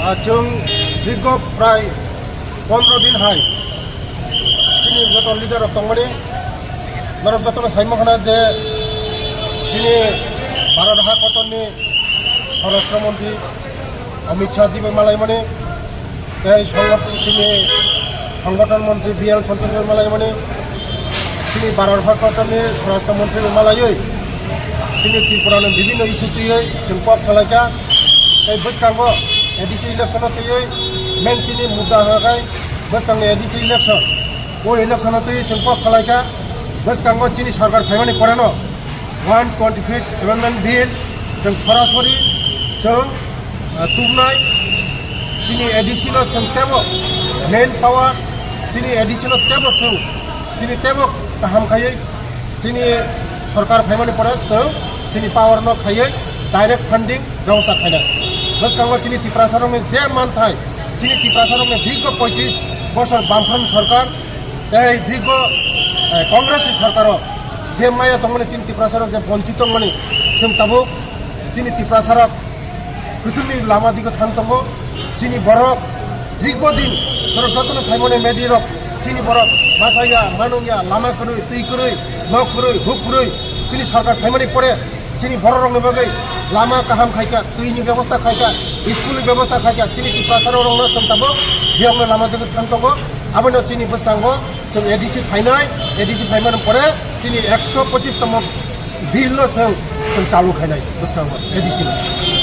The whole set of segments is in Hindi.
जों दीर्घ प्राय 15 दिन हाय जोंनि गत लिडार दंमोन नरक जतन साइमखना जे जोंनि भारत हादरनि परराष्ट्र मंत्री अमित शाह जी मालायमोनी जोंनि संगठन मंत्री BL सन्थोष मालायमोनी जोंनि भारत हादरनि स्वराष्ट्र मंत्री मालायै जोंनि त्रिपुरानो विभिन्न इस्यु थैयै जों पक सालायका बसकांगो ADC इलेक्शन थैयै मेन जोंनि मुद्दा होखाय बसकांगो ADC इलेक्शन वो इलेक्शन थैयै जों पक सालायका बसकांगो जोंनि सरकार फायमानि परेनो 125 एमेन्डमेन्ट बिल जों सरासरि जों तुमनाय जोंनि ADC नो जों तेबो मेन पावर जोंनि ADC नो तेबो जोंनि तेबो गाहाम खायै जोंनि सरकार फायमानि परे जोंनि पावर नो खायै डायरेक्ट फंडिंग व्यवस्था खायनाय बसकांगो जोंनि त्रिपुरा में जे मानथाय जोंनि त्रिपुरा में दीर्घ 35 बছর बामफ्रंट सरकार दीर्घ कांग्रेस सरकार जे माया तंगने जोंनि त्रिपुरा जे वंचित माने जों ताबो जोंनि त्रिपुरा गोजौनि लामा दिगो थांतंगो जोंनि बरफ दीर्घ दिन जतन साइमने मेडिरक जोंनि बरफ बासाया मानंगिया लामा करै दै करै न करै हुक करै जोंनि सरकार फायमानि परे जोंनि बर रंनि बागै लामा गाहाम खायका दैनि व्यवस्था खायका स्कुलनि व्यवस्था खायका जोंनि त्रिपुरा रंनो जों ताबो बेयावनो लामा दिगो थांतंगो आबनो जोंनि बसकांगो जों ADC फायमानि परे जोंनि 125 तम बिल जों चालू खायनाय बसकांगो ADC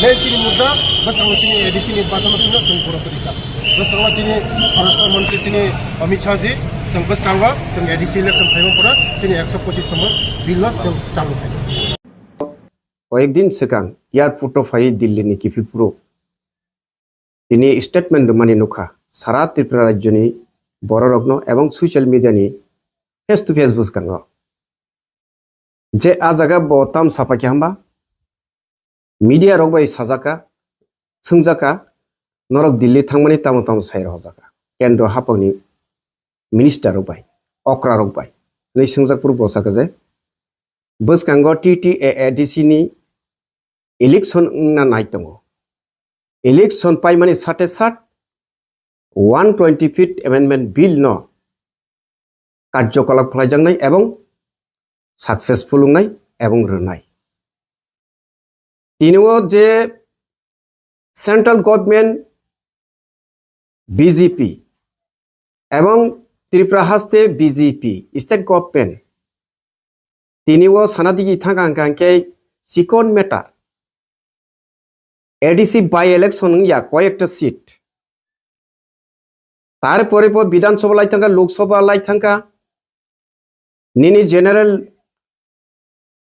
मेन जोंनि मुद्दा बसकांगो जोंनि ADC निर्वाचन जों बर तरिका बसकांगो जोंनि परराष्ट्र मंत्री जोंनि अमित शाह जी जों बसकांगो जों ADC इलेक्शन फायमानि परे जोंनि 125 तम बिल जों चालू खायनाय কয়েকদিন সিগাং এয়ারপোর্ট ফাই দিল্লিনি কিফিপুরো তিনি স্টেটমেন্ট মানে নুখা সারা ত্রিপুরা রাজ্যনি বড় রগ্ন এবং সোশ্যাল মিডিয়ানি ফেস টু ফেস বুসকাঙ্গ যে আ জায়গা বতাম সাপাকি হামবা মিডিয়া রগবাই সাজাকা সোंजाका নরক দিল্লি থাংমানি তামো তামো সাইর হজাকা কেন্দ্র হাপনি মিনিস্টার রগবাই অকরা রগবাই नै सोंजाकपुर बसाका जे बसकांग TTAADC नि इलेक्शन ना नाइतंगो इलेक्शन पाइ माने 67 125 एमेन्डमेन्ट बिल न कार्यकलाप खालायजांनाय एवं सक्सेसफुल होनाय एवं रोनाय तिनिओ जे सेंट्रल गवर्नमेंट BJP एवं त्रिपुरा हास्ते BJP स्टेट गवर्नमेंट तिनिओ सानादिगी थांगांगांके सिकन मेटार ADC बाय इलेक्शन या कयेकटा सीट तारपरे विधानसभा लाइथांगा लोकसभा लाइथांगा निनी जनरल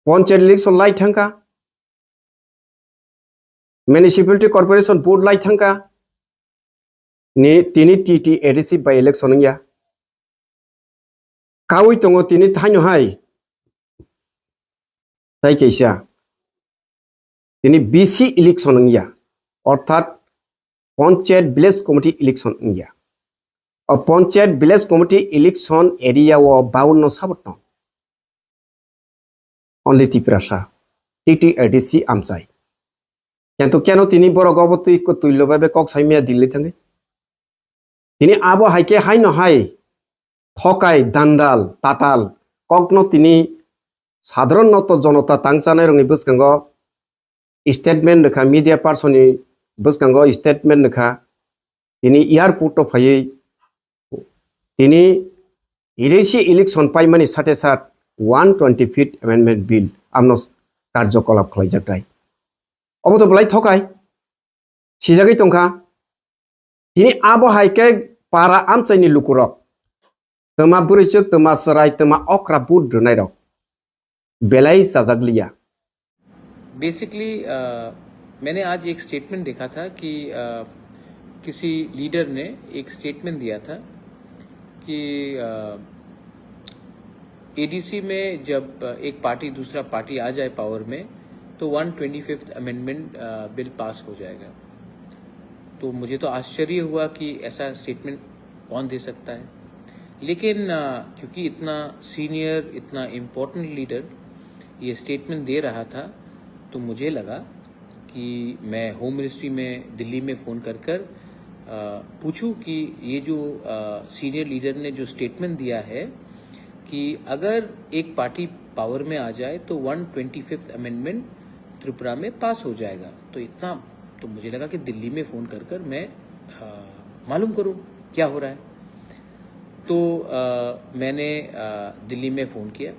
पंचायत इलेक्शन लाइथांगा म्युनिसिपैलिटी कॉर्पोरेशन बोर्ड लाइथांगा नि तिनी TTADC बाय इलेक्शन या कावै दङ तिनी थाइनो हाय ताई कैसा तिनी BC इलेक्शन या अर्थात पंचायत विलेज कमिटी इलेक्शन या और panchayat village committee election area वो 52 साबत ओनली त्रिपुरा TTADC आमचाई किंतु केनो तिनी बर गबती को तुल्य भाबे कक साइमिया दिल्ली थांगे तिनी आबो हाइके हाइ न हाय थकाय दान्दाल ताताल ककनो तिनी साधारण नत जनता तांचानाय रंनि बसकांग स्टेटमेंट रखा मीडिया पर्सननि बसकांग स्टेटमेंट रखा तिनी एयारपोर्ट फायै तिनी ADC इलेक्शन पाइ माने 67 125 एमेन्डमेन्ट बिल आमनो कार्यकलाप खालायजानाय अबतो बलाय थकाय सिजागै तंखा तिनी आबो हाइके पारा आमचाइनि लुकुरक तमा बुरैचो तमा सराय तमा अक्रा बुद रनाय रक बेलाई साजागलिया बेसिकली मैंने आज एक स्टेटमेंट देखा था कि किसी लीडर ने एक स्टेटमेंट दिया था कि ADC में जब एक पार्टी दूसरा पार्टी आ जाए पावर में तो 125th अमेंडमेंट बिल पास हो जाएगा। तो मुझे तो आश्चर्य हुआ कि ऐसा स्टेटमेंट कौन दे सकता है, लेकिन क्योंकि इतना सीनियर इतना इम्पोर्टेंट लीडर ये स्टेटमेंट दे रहा था तो मुझे लगा कि मैं होम मिनिस्ट्री में दिल्ली में फ़ोन कर पूछूं कि ये जो सीनियर लीडर ने जो स्टेटमेंट दिया है कि अगर एक पार्टी पावर में आ जाए तो 125th अमेंडमेंट त्रिपुरा में पास हो जाएगा। तो इतना तो मुझे लगा कि दिल्ली में फ़ोन कर कर मैं मालूम करूं क्या हो रहा है। तो मैंने दिल्ली में फ़ोन किया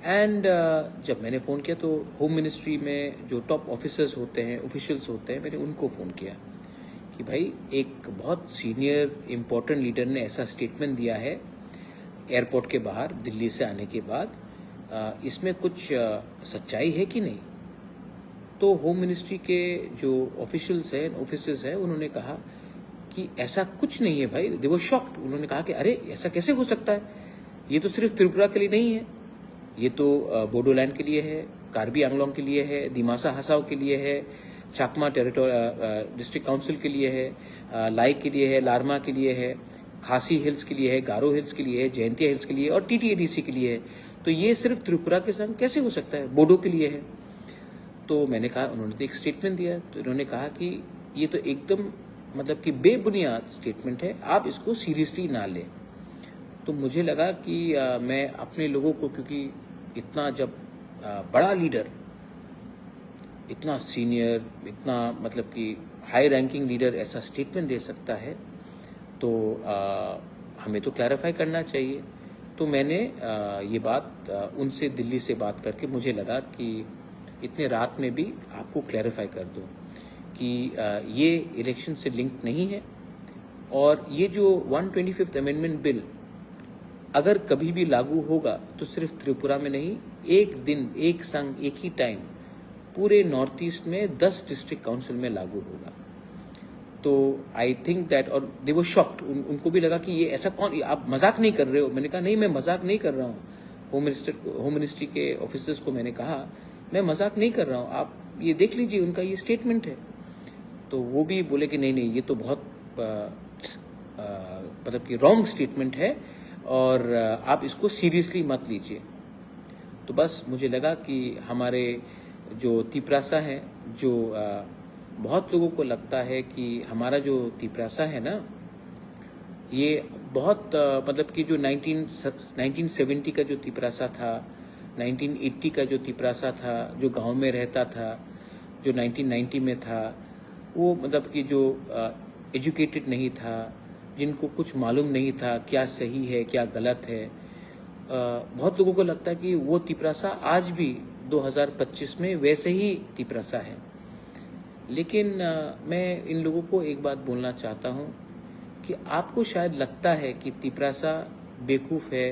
एंड जब मैंने फ़ोन किया तो होम मिनिस्ट्री में जो टॉप ऑफिसर्स होते हैं, ऑफिशियल्स होते हैं, मैंने उनको फ़ोन किया कि भाई एक बहुत सीनियर इम्पोर्टेंट लीडर ने ऐसा स्टेटमेंट दिया है एयरपोर्ट के बाहर दिल्ली से आने के बाद, इसमें कुछ सच्चाई है कि नहीं। तो होम मिनिस्ट्री के जो ऑफिशियल्स हैं, ऑफिसर्स हैं, उन्होंने कहा कि ऐसा कुछ नहीं है भाई। दे वर शॉक्ड। उन्होंने कहा कि अरे ऐसा कैसे हो सकता है, ये तो सिर्फ त्रिपुरा के लिए नहीं है, ये तो बोडोलैंड के लिए है, कार्बी आंगलोंग के लिए है, दिमासा हसाओ के लिए है, चाकमा डिस्ट्रिक्ट काउंसिल के लिए है, लाई के लिए है, लारमा के लिए है, खासी हिल्स के लिए है, गारो हिल्स के लिए है, जयंतिया हिल्स के लिए और TTADC के लिए है। तो ये सिर्फ त्रिपुरा के संग कैसे हो सकता है, बोडो के लिए है। तो मैंने कहा, उन्होंने तो एक स्टेटमेंट दिया, तो इन्होंने कहा कि ये तो एकदम मतलब कि बेबुनियाद स्टेटमेंट है, आप इसको सीरियसली ना लें। तो मुझे लगा कि मैं अपने लोगों को, क्योंकि इतना जब बड़ा लीडर, इतना सीनियर, इतना मतलब कि हाई रैंकिंग लीडर ऐसा स्टेटमेंट दे सकता है तो हमें तो क्लैरिफाई करना चाहिए। तो मैंने ये बात उनसे दिल्ली से बात करके मुझे लगा कि इतने रात में भी आपको क्लैरिफाई कर दूं कि ये इलेक्शन से लिंक नहीं है और ये जो 125th अमेंडमेंट बिल अगर कभी भी लागू होगा तो सिर्फ त्रिपुरा में नहीं, एक दिन, एक संग, एक ही टाइम पूरे नॉर्थ ईस्ट में 10 डिस्ट्रिक्ट काउंसिल में लागू होगा। तो आई थिंक दैट, और दे वर शॉक्ड, उनको भी लगा कि ये ऐसा कौन, आप मजाक नहीं कर रहे हो। मैंने कहा नहीं, मैं मजाक नहीं कर रहा हूँ। होम मिनिस्ट्री के ऑफिसर्स को मैंने कहा मैं मजाक नहीं कर रहा हूँ, आप ये देख लीजिए, उनका ये स्टेटमेंट है। तो वो भी बोले कि नहीं नहीं, ये तो बहुत मतलब कि रॉन्ग स्टेटमेंट है और आप इसको सीरियसली मत लीजिए। तो बस मुझे लगा कि हमारे जो तिपरासा हैं, जो बहुत लोगों को लगता है कि हमारा जो तिपरासा है ना, ये बहुत मतलब कि जो 1970 का जो तिपरासा था, 1980 का जो तिपरासा था, जो गांव में रहता था, जो 1990 में था, वो मतलब कि जो एजुकेटेड नहीं था, जिनको कुछ मालूम नहीं था क्या सही है क्या गलत है, बहुत लोगों को लगता है कि वो तिपरासा आज भी 2025 में वैसे ही तिपरासा है। लेकिन मैं इन लोगों को एक बात बोलना चाहता हूँ कि आपको शायद लगता है कि तिपरासा बेवकूफ़ है,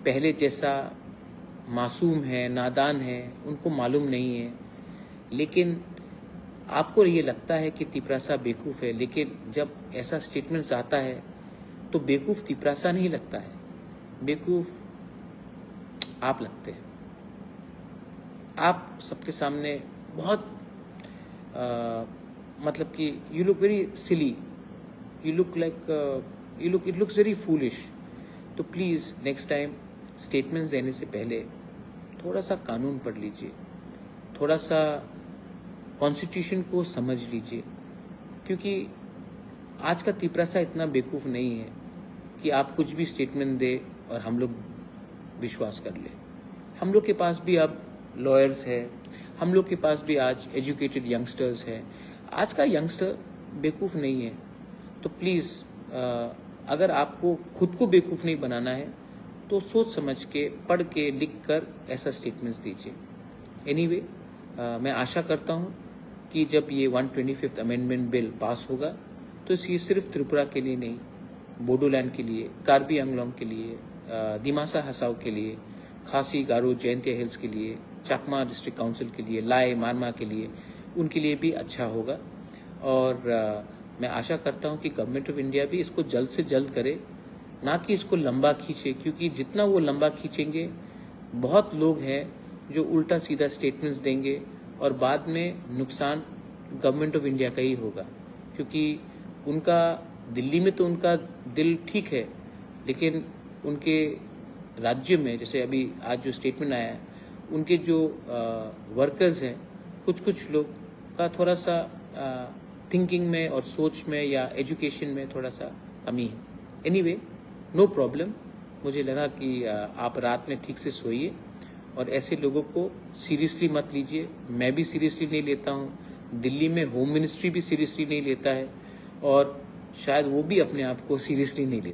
पहले जैसा मासूम है, नादान है, उनको मालूम नहीं है। लेकिन आपको ये लगता है कि तिपरासा बेवकूफ़ है, लेकिन जब ऐसा स्टेटमेंट्स आता है तो बेवकूफ़ तिपरासा नहीं लगता है, बेवकूफ़ आप लगते हैं। आप सबके सामने बहुत मतलब कि you look very silly, you look like it looks very foolish. तो प्लीज़ नेक्स्ट टाइम स्टेटमेंट्स देने से पहले थोड़ा सा कानून पढ़ लीजिए, थोड़ा सा कॉन्स्टिट्यूशन को समझ लीजिए, क्योंकि आज का तिपरासा इतना बेवकूफ़ नहीं है कि आप कुछ भी स्टेटमेंट दे और हम लोग विश्वास कर ले। हम लोग के पास भी अब लॉयर्स है, हम लोग के पास भी आज एजुकेटेड यंगस्टर्स है। आज का यंगस्टर बेवकूफ़ नहीं है। तो प्लीज़ अगर आपको खुद को बेवकूफ़ नहीं बनाना है तो सोच समझ के, पढ़ के, लिख कर ऐसा स्टेटमेंट्स दीजिए। एनीवे, मैं आशा करता हूँ कि जब ये 125th अमेंडमेंट बिल पास होगा तो ये सिर्फ त्रिपुरा के लिए नहीं, बोडोलैंड के लिए, कार्बी आंगलोंग के लिए, दिमासा हसाओ के लिए, खासी गारो जयंतिया हिल्स के लिए, चाकमा डिस्ट्रिक्ट काउंसिल के लिए, लाई मारमा के लिए, उनके लिए भी अच्छा होगा। और मैं आशा करता हूं कि गवर्नमेंट ऑफ इंडिया भी इसको जल्द से जल्द करे, ना कि इसको लंबा खींचे, क्योंकि जितना वो लंबा खींचेंगे बहुत लोग हैं जो उल्टा सीधा स्टेटमेंट्स देंगे और बाद में नुकसान गवर्नमेंट ऑफ इंडिया का ही होगा। क्योंकि उनका दिल्ली में तो उनका दिल ठीक है, लेकिन उनके राज्य में, जैसे अभी आज जो स्टेटमेंट आया है, उनके जो वर्कर्स हैं, कुछ लोग का थोड़ा सा थिंकिंग में और सोच में या एजुकेशन में थोड़ा सा कमी है. Anyway, no problem. मुझे लगा कि आप रात में ठीक से सोइए और ऐसे लोगों को सीरियसली मत लीजिए. मैं भी सीरियसली नहीं लेता हूँ. दिल्ली में होम मिनिस्ट्री भी सीरियसली नहीं लेता है और शायद वो भी अपने आप को सीरियसली नहीं लेता.